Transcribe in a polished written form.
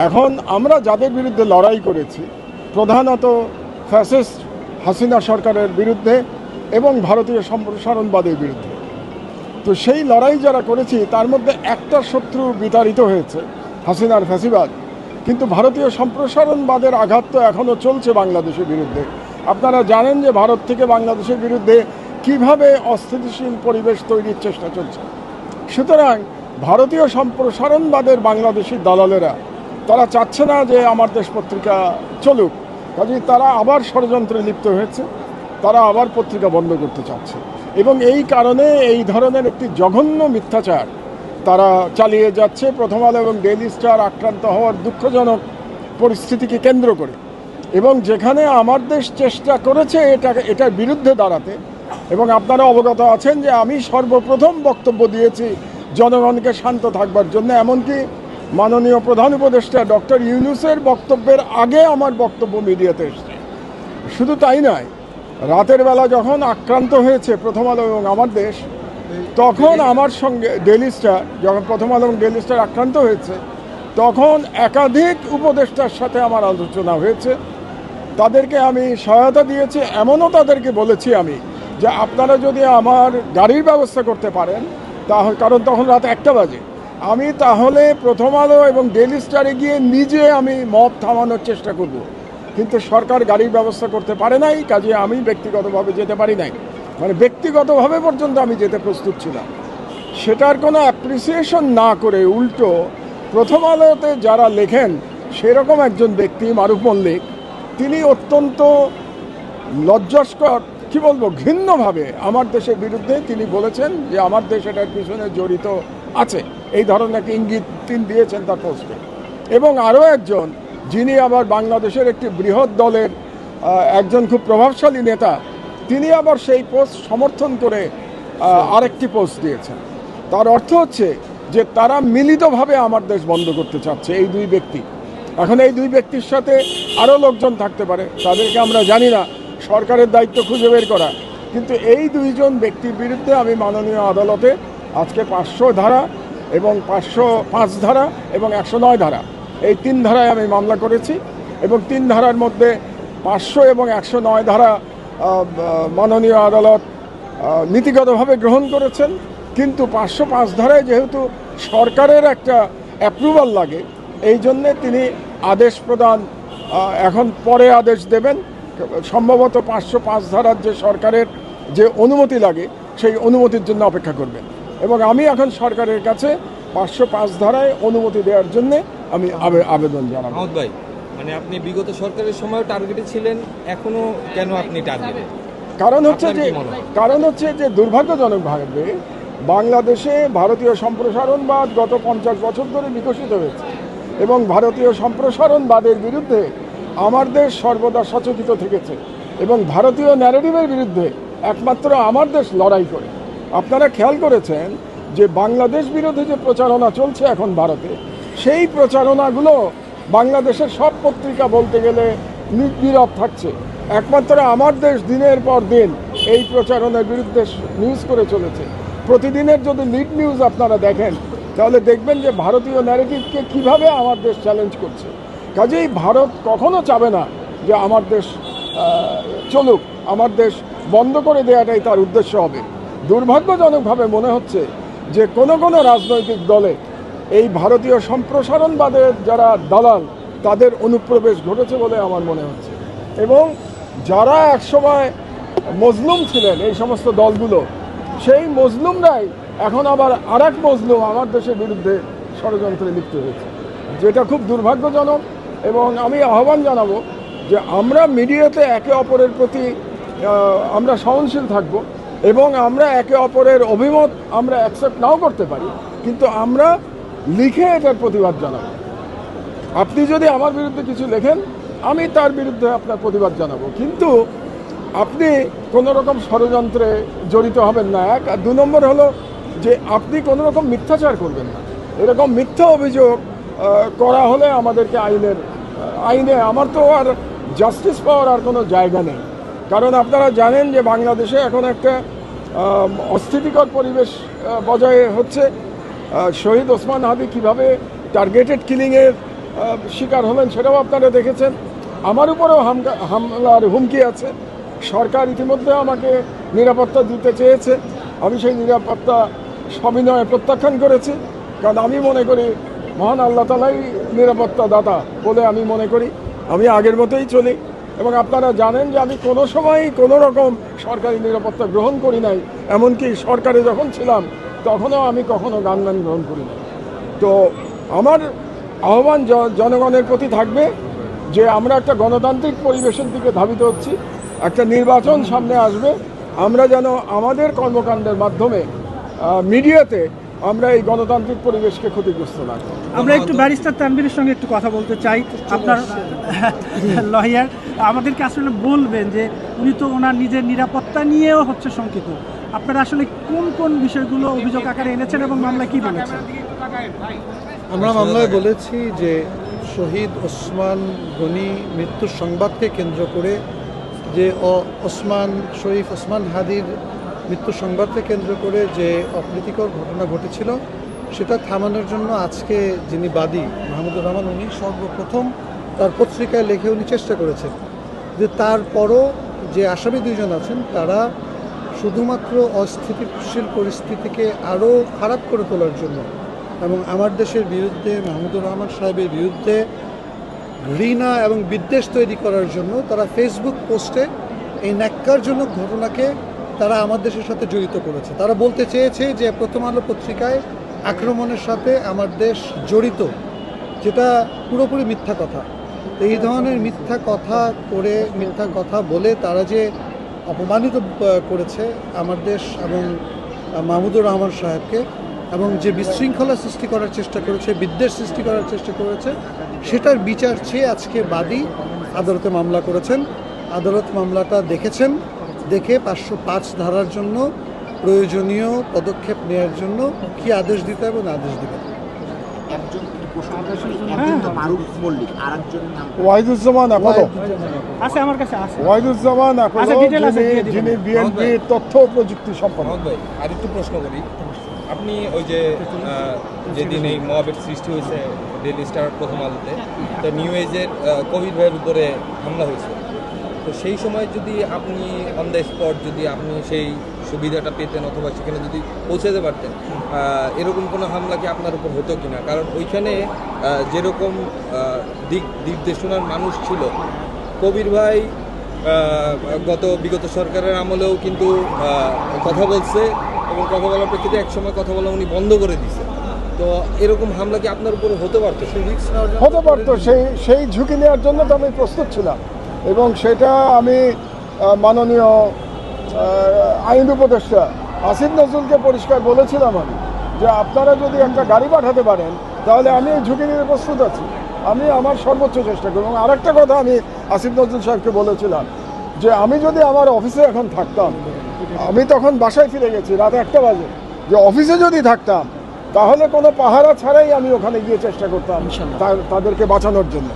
এখন আমরা যাদের বিরুদ্ধে লড়াই করেছি প্রধানত ফ্যাসিস্ট হাসিনা সরকারের বিরুদ্ধে এবং ভারতীয় সম্প্রসারণবাদের বিরুদ্ধে, তো সেই লড়াই যারা করেছি তার মধ্যে একটা শত্রু বিতাড়িত হয়েছে, হাসিনার ফ্যাসিবাদ। কিন্তু ভারতীয় সম্প্রসারণবাদের আঘাত তো এখনও চলছে বাংলাদেশের বিরুদ্ধে। আপনারা জানেন যে ভারত থেকে বাংলাদেশের বিরুদ্ধে কিভাবে অস্থিতিশীল পরিবেশ তৈরির চেষ্টা চলছে। সুতরাং ভারতীয় সম্প্রসারণবাদের বাংলাদেশি দালালেরা তারা চাচ্ছে না যে আমার দেশ পত্রিকা চলুক, কাজেই তারা আবার ষড়যন্ত্রে লিপ্ত হয়েছে, তারা আবার পত্রিকা বন্ধ করতে চাচ্ছে এবং এই কারণে এই ধরনের একটি জঘন্য মিথ্যাচার তারা চালিয়ে যাচ্ছে প্রথম আলো এবং ডেইলি স্টার আক্রান্ত হওয়ার দুঃখজনক পরিস্থিতিকে কেন্দ্র করে। এবং যেখানে আমার দেশ চেষ্টা করেছে এটার বিরুদ্ধে দাঁড়াতে, এবং আপনারা অবগত আছেন যে আমি সর্বপ্রথম বক্তব্য দিয়েছি জনগণকে শান্ত থাকবার জন্য, এমনকি মাননীয় প্রধান উপদেষ্টা ডক্টর ইউনূসের বক্তব্যের আগে আমার বক্তব্য মিডিয়াতে এসেছে। শুধু তাই নয়, রাতের বেলা যখন আক্রান্ত হয়েছে প্রথম আলো এবং আমার দেশ, তখন আমার সঙ্গে ডেইলি স্টার, যখন প্রথম আলো এবং ডেইলি স্টার আক্রান্ত হয়েছে তখন একাধিক উপদেষ্টার সাথে আমার আলোচনা হয়েছে, তাদেরকে আমি সহায়তা দিয়েছি। এমনও তাদেরকে বলেছি আমি যে আপনারা যদি আমার গাড়ির ব্যবস্থা করতে পারেন, কারণ তখন রাত 1টা বাজে, আমি তাহলে প্রথম আলো এবং ডেইলি স্টারে গিয়ে নিজে আমি মব থামানোর চেষ্টা করব। কিন্তু সরকার গাড়ির ব্যবস্থা করতে পারে নাই, কাজে আমি ব্যক্তিগতভাবে যেতে পারি নাই, মানে ব্যক্তিগতভাবে পর্যন্ত আমি যেতে প্রস্তুত ছিলাম। সেটার কোনো অ্যাপ্রিসিয়েশন না করে উল্টো প্রথম আলোতে যারা লেখেন সেরকম একজন ব্যক্তি মারুফ মল্লিক, তিনি অত্যন্ত লজ্জাস্কর, কি বলবো, ঘৃণ্যভাবে আমার দেশের বিরুদ্ধে তিনি বলেছেন যে আমার দেশ এটার পিছনে জড়িত আছে, এই ধরনের একটা ইঙ্গিত তিনি দিয়েছেন তার পোস্টে। এবং আরও একজন, যিনি আবার বাংলাদেশের একটি বৃহৎ দলের একজন খুব প্রভাবশালী নেতা, তিনি আবার সেই পোস্ট সমর্থন করে আরেকটি পোস্ট দিয়েছেন। তার অর্থ হচ্ছে যে তারা মিলিতভাবে আমার দেশ বন্ধ করতে চাচ্ছে এই দুই ব্যক্তি। এখন এই দুই ব্যক্তির সাথে আরও লোকজন থাকতে পারে, তাদেরকে আমরা জানি না, সরকারের দায়িত্ব খুঁজে বের করা। কিন্তু এই দুইজন ব্যক্তির বিরুদ্ধে আমি মাননীয় আদালতে আজকে 500 ধারা এবং 505 ধারা এবং 109 ধারা, এই 3 ধারায় আমি মামলা করেছি। এবং 3 ধারার মধ্যে 500 এবং 109 ধারা মাননীয় আদালত নীতিগতভাবে গ্রহণ করেছেন। কিন্তু 505 ধারায় যেহেতু সরকারের একটা অ্যাপ্রুভাল লাগে, এই জন্যে তিনি আদেশ প্রদান এখন পরে আদেশ দেবেন। সম্ভবত 505 ধারার যে সরকারের যে অনুমতি লাগে সেই অনুমতির জন্য অপেক্ষা করবেন। এবং আমি এখন সরকারের কাছে 505 ধারায় অনুমতি দেওয়ার জন্য আমি আবেদন জানাবো। মাহমুদ ভাই, মানে আপনি বিগত সরকারের সময় টার্গেটে ছিলেন, এখনো কেন আপনি টার্গেটে? কারণ হচ্ছে যে দুর্ভাগ্যজনকভাবে বাংলাদেশে ভারতীয় সম্প্রসারণবাদ গত 50 বছর ধরে বিকশিত হয়েছে এবং ভারতীয় সম্প্রসারণবাদের বিরুদ্ধে আমার দেশ সর্বদা সচেতন থেকেছে এবং ভারতীয় ন্যারেটিভের বিরুদ্ধে একমাত্র আমার দেশ লড়াই করে। আপনারা খেয়াল করেছেন যে বাংলাদেশ বিরোধী যে প্রচারণা চলছে এখন ভারতে, সেই প্রচারণাগুলো বাংলাদেশের সব পত্রিকা বলতে গেলে নীরব থাকছে। একমাত্র আমার দেশ দিনের পর দিন এই প্রচারণার বিরুদ্ধে নিউজ করে চলেছে। প্রতিদিনের যদি লিড নিউজ আপনারা দেখেন তাহলে দেখবেন যে ভারতীয় ন্যারেটিভকে কিভাবে আমার দেশ চ্যালেঞ্জ করছে। কাজেই ভারত কখনো চাবে না যে আমার দেশ চলুক, আমার দেশ বন্ধ করে দেওয়াটাই তার উদ্দেশ্য হবে। দুর্ভাগ্যজনকভাবে মনে হচ্ছে যে কোনো রাজনৈতিক দলে এই ভারতীয় সম্প্রসারণবাদের যারা দালাল তাদের অনুপ্রবেশ ঘটেছে বলে আমার মনে হচ্ছে। এবং যারা একসময় মজলুম ছিলেন এই সমস্ত দলগুলো, সেই মজলুমরাই এখন আবার আরেক মজলুম আমার দেশের বিরুদ্ধে ষড়যন্ত্রে লিপ্ত হয়েছে, যেটা খুব দুর্ভাগ্যজনক। এবং আমি আহ্বান জানাবো যে আমরা মিডিয়াতে একে অপরের প্রতি আমরা সহনশীল থাকব এবং আমরা একে অপরের অভিমত আমরা অ্যাকসেপ্ট নাও করতে পারি, কিন্তু আমরা লিখে এটার প্রতিবাদ জানাবো। আপনি যদি আমার বিরুদ্ধে কিছু লেখেন, আমি তার বিরুদ্ধে আপনার প্রতিবাদ জানাবো, কিন্তু আপনি কোনো রকম ষড়যন্ত্রে জড়িত হবেন না। এক, আর 2 নম্বর হলো যে আপনি কোনো রকম মিথ্যাচার করবেন না। এরকম মিথ্যা অভিযোগ করা হলে আমাদেরকে আইনে আমার তো আর জাস্টিস পাওয়ার আর কোনো জায়গা নেই। কারণ আপনারা জানেন যে বাংলাদেশে এখন একটা অস্থিতিকর পরিবেশ বজায় হচ্ছে। শহীদ ওসমান হাদি কীভাবে টার্গেটেড কিলিংয়ের শিকার হলেন সেটাও আপনারা দেখেছেন। আমার উপরেও হামলার হুমকি আছে। সরকার ইতিমধ্যে আমাকে নিরাপত্তা দিতে চেয়েছে, আমি সেই নিরাপত্তা সবিনয়ে প্রত্যাখ্যান করেছি, কারণ আমি মনে করি মহান আল্লাহ তাআলাই নিরাপত্তা দাতা বলে আমি মনে করি। আমি আগের মতোই চলি এবং আপনারা জানেন যে আমি কোনো সময়ই কোনো রকম সরকারি নিরাপত্তা গ্রহণ করি নাই। এমনকি সরকারে যখন ছিলাম তখনও আমি কখনো গান গ্রহণ করি নাই। তো আমার আহ্বান জনগণের প্রতি থাকবে যে আমরা একটা গণতান্ত্রিক পরিবেশের দিকে ধাবিত হচ্ছি, একটা নির্বাচন সামনে আসবে, আমরা যেন আমাদের কর্মকাণ্ডের মাধ্যমে মিডিয়াতে আমরা এই গণতান্ত্রিক পরিবেশকে ক্ষতিগ্রস্ত না করি। আমরা একটু ব্যারিস্টার তানভীরের সঙ্গে একটু কথা বলতে চাই। আপনার লয়ার আমাদেরকে আসলে বলবেন যে উনি তো ওনার নিজের নিরাপত্তা নিয়েও হচ্ছে শঙ্কিত, আপনারা আসলে কোন কোন বিষয়গুলো অভিযোগ আকারে এনেছেন এবং মামলা কি বলেছেন? আমরা মামলায় বলেছি যে শহীদ ওসমান গনি মৃত্যুর সংবাদকে কেন্দ্র করে যে শরীফ ওসমান হাদির মৃত্যুর সংবাদকে কেন্দ্র করে যে অপ্রীতিকর ঘটনা ঘটেছিল সেটা থামানোর জন্য আজকে যিনি বাদী মাহমুদুর রহমান উনি সর্বপ্রথম তার পত্রিকায় লিখে উনি চেষ্টা করেছেন যে তারপরও যে আসামি দুইজন আছেন তারা শুধুমাত্র অস্থিতিশীল পরিস্থিতিকে আরও খারাপ করে তোলার জন্য এবং আমার দেশের বিরুদ্ধে মাহমুদুর রহমান সাহেবের বিরুদ্ধে ঘৃণা এবং বিদ্বেষ তৈরি করার জন্য তারা ফেসবুক পোস্টে এই ন্যাক্কারজনক ঘটনাকে তারা আমার দেশের সাথে জড়িত করেছে। তারা বলতে চেয়েছে যে প্রথম আলো পত্রিকায় আক্রমণের সাথে আমার দেশ জড়িত, যেটা পুরোপুরি মিথ্যা কথা। এই ধরনের মিথ্যা কথা বলে তারা যে অপমানিত করেছে আমার দেশ এবং মাহমুদুর রহমান সাহেবকে, এবং যে বিশৃঙ্খলা সৃষ্টি করার চেষ্টা করেছে, বিদ্বেষ সৃষ্টি করার চেষ্টা করেছে, সেটার বিচার চেয়ে আজকে বাদী আদালতে মামলা করেছেন। আদালত মামলাটা দেখেছেন, দেখে 505 ধারার জন্য প্রয়োজনীয় পদক্ষেপ নেওয়ার জন্য কি আদেশ দিতে হবে না আদেশ দিবেন। ওয়াহিদুজ্জামান আপাতত আছে আমার কাছে আছে। ওয়াহিদুজ্জামান আপাতত আচ্ছা, detail আছে, দিয়ে দিবেন। যিনি বিএনপির তথ্য ও প্রযুক্তি সম্পাদক। মোহাম্মদ ভাই আরেকটু প্রশ্ন করি, আপনি ওই যে যেদিন এই মবের সৃষ্টি হয়েছে ডেইলি স্টার প্রথম আলোতে, তো নিউ এজের কবির ভাইয়ের উপরে হামলা হয়েছে, তো সেই সময় যদি আপনি অন দ্য স্পট যদি আপনি সেই সুবিধাটা পেতেন অথবা সেখানে যদি পৌঁছাতে পারতেন, এরকম কোনো হামলা কি আপনার উপর হতো কিনা? কারণ ওইখানে যেরকম দিক নির্দেশনার মানুষ ছিল, কবির ভাই বিগত সরকারের আমলেও কিন্তু কথা বলছে এবং কথা বলার প্রেক্ষিতে একসময় কথা বলা উনি বন্ধ করে দিয়েছে, তো এরকম হামলা কি আপনার উপর হতে পারতো? সেই রিস্ক হতে পারতো, সেই ঝুঁকি নেওয়ার জন্য তো আমি প্রস্তুত ছিলাম এবং সেটা আমি মাননীয় আইন উপদেষ্টা আসিফ নজরুলকে পরিষ্কার বলেছিলাম আমি যে আপনারা যদি একটা গাড়ি পাঠাতে পারেন তাহলে আমি এই ঝুঁকি নিতে প্রস্তুত আছি, আমি আমার সর্বোচ্চ চেষ্টা করব। এবং আরেকটা কথা আমি আসিফ নজরুল সাহেবকে বলেছিলাম যে আমি যদি আমার অফিসে এখন থাকতাম, আমি তখন বাসায় ফিরে গেছি রাত 1টা বাজে, যে অফিসে যদি থাকতাম তাহলে কোনো পাহারা ছাড়াই আমি ওখানে গিয়ে চেষ্টা করতাম তাদেরকে বাঁচানোর জন্য।